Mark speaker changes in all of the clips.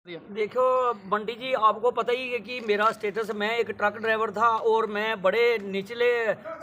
Speaker 1: देखो बंटी जी, आपको पता ही है कि मेरा स्टेटस, मैं एक ट्रक ड्राइवर था और मैं बड़े निचले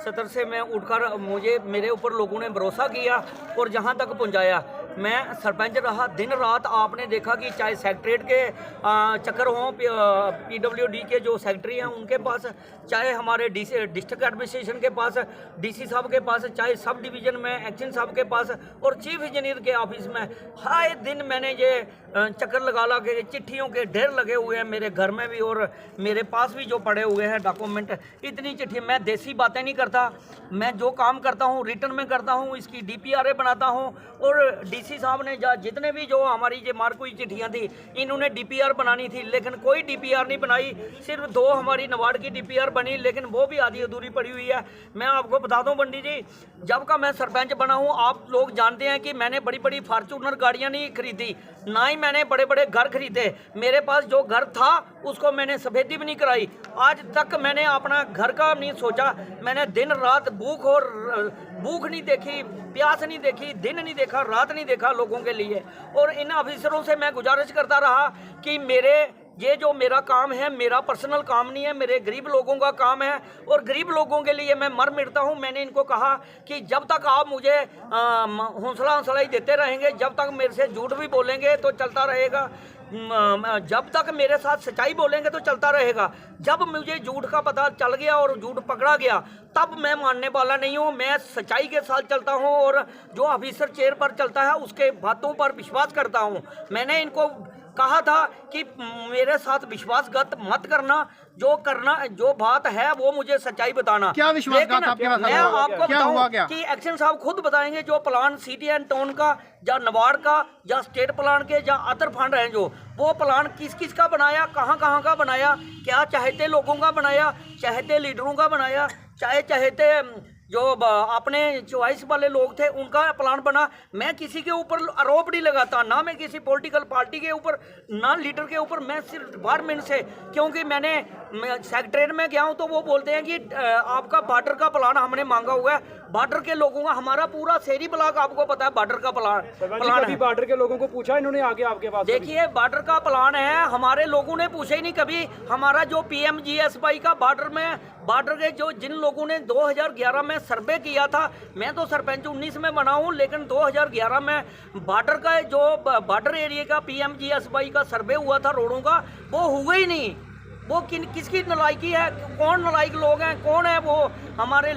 Speaker 1: स्तर से मैं उठकर मुझे मेरे ऊपर लोगों ने भरोसा किया और जहां तक पहुंचाया। मैं सरपंच रहा। दिन रात आपने देखा कि चाहे सेक्रेटरीट के चक्कर हों, पीडब्ल्यूडी के जो सेक्रेटरी हैं उनके पास, चाहे हमारे डिस्ट्रिक्ट एडमिनिस्ट्रेशन के पास, डीसी साहब के पास, चाहे सब डिवीज़न में एक्शन साहब के पास और चीफ इंजीनियर के ऑफिस में, हर दिन मैंने ये चक्कर लगा के चिट्ठियों के ढेर लगे हुए हैं मेरे घर में भी और मेरे पास भी जो पड़े हुए हैं डॉक्यूमेंट। इतनी चिट्ठी, मैं देसी बातें नहीं करता, मैं जो काम करता हूँ रिटर्न में करता हूँ, इसकी DPRA बनाता हूँ। और डीसी साहब ने जितने भी जो हमारी ये मार्क हुई चिट्ठियाँ थी, इन्होंने DPR बनानी थी, लेकिन कोई DPR नहीं बनाई। सिर्फ 2 हमारी नबार्ड की DPR बनी, लेकिन वो भी आधी अधूरी पड़ी हुई है। मैं आपको बता दूँ बंटी जी, जब का मैं सरपंच बना हूँ, आप लोग जानते हैं कि मैंने बड़ी बड़ी फॉर्च्यूनर गाड़ियाँ नहीं खरीदी, ना ही मैंने बड़े बड़े घर खरीदे। मेरे पास जो घर था उसको मैंने सफेदी भी नहीं कराई। आज तक मैंने अपना घर का नहीं सोचा। मैंने दिन रात भूख नहीं देखी, प्यास नहीं देखी, दिन नहीं देखा, रात नहीं देखा लोगों के लिए। और इन ऑफिसरों से मैं गुजारिश करता रहा कि ये जो मेरा काम है, मेरा पर्सनल काम नहीं है, मेरे गरीब लोगों का काम है और गरीब लोगों के लिए मैं मर मिटता हूं। मैंने इनको कहा कि जब तक आप मुझे हौसला ही देते रहेंगे, जब तक मेरे से झूठ भी बोलेंगे तो चलता रहेगा, जब तक मेरे साथ सच्चाई बोलेंगे तो चलता रहेगा। जब मुझे झूठ का पता चल गया और झूठ पकड़ा गया, तब मैं मानने वाला नहीं हूँ। मैं सच्चाई के साथ चलता हूँ और जो ऑफिसर चेयर पर चलता है उसके बातों पर विश्वास करता हूँ। मैंने इनको कहा था कि मेरे साथ विश्वासघात मत करना, जो बात है वो मुझे सच्चाई बताना।
Speaker 2: क्या विश्वासघात आपके पास?
Speaker 1: मैं आपको बताऊं कि एक्शन साहब खुद बताएंगे, जो प्लान सिटी एंड टाउन का या नबार्ड का या स्टेट प्लान के या अदर फंड हैं, जो वो प्लान किस किस का बनाया, कहाँ का बनाया, क्या चाहते लोगों का बनाया, चाहते लीडरों का बनाया, चाहते जो अपने चॉइस वाले लोग थे उनका प्लान बना। मैं किसी के ऊपर आरोप नहीं लगाता, ना मैं किसी पॉलिटिकल पार्टी के ऊपर, ना लीडर के ऊपर। मैं सिर्फ डिपार्टमेंट से, क्योंकि मैं सेक्रेटरीट में गया हूं तो वो बोलते हैं कि आपका बॉर्डर का प्लान हमने मांगा हुआ है। बॉर्डर के लोगों का, हमारा पूरा शहरी ब्लॉक आपको पता है बॉर्डर का प्लान है।
Speaker 3: बॉर्डर के लोगों को पूछा इन्होंने आगे आपके पास?
Speaker 1: देखिए, बॉर्डर का प्लान है, हमारे लोगों ने पूछा ही नहीं कभी। हमारा जो PMGSY का बॉर्डर के जिन लोगों ने 2011 में सर्वे किया था, मैं तो सरपंच 19 में बना हूं, लेकिन 2011 में बॉर्डर का जो बॉर्डर एरिया का PMGSY का सर्वे हुआ था रोडों का, वो हुआ ही नहीं। वो किसकी नलायकी है? कौन नलायक लोग हैं? कौन है वो हमारे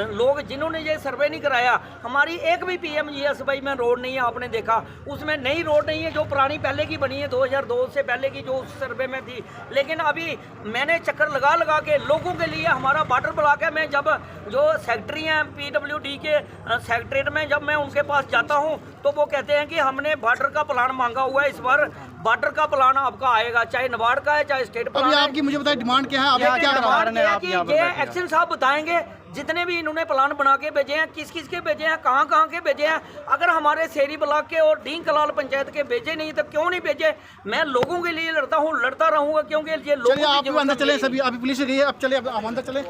Speaker 1: लोग जिन्होंने ये सर्वे नहीं कराया? हमारी एक भी PMGSY में रोड नहीं है, आपने देखा। उसमें नई रोड नहीं है, जो पुरानी पहले की बनी है 2002 से पहले की, जो उस सर्वे में थी। लेकिन अभी मैंने चक्कर लगा के लोगों के लिए, हमारा बॉर्डर ब्लॉक है, मैं जब जो सेक्रेटरी हैं PWD के सेक्रेटरीट में, जब मैं उनके पास जाता हूँ तो वो कहते हैं कि हमने बॉर्डर का प्लान मांगा हुआ है, इस बार बॉर्डर का प्लान आपका आएगा, चाहे नबार्ड का है चाहे स्टेट प्लान।
Speaker 2: अभी आपकी मुझे बताइए डिमांड क्या है? आप क्या
Speaker 1: डिमांड है कि ये एक्शन साहब बताएंगे जितने भी इन्होंने प्लान बना के भेजे हैं, किस किस के भेजे हैं, कहाँ के भेजे हैं। अगर हमारे शहरी ब्लॉक के और ढींग कलाल पंचायत के भेजे नहीं तो क्यों नहीं भेजे? मैं लोगों के लिए लड़ता हूँ, लड़ता रहूंगा, क्योंकि ये लोग।
Speaker 2: आप अंदर चले, सभी अभी पुलिस गई है, अब चले, अब अंदर चले।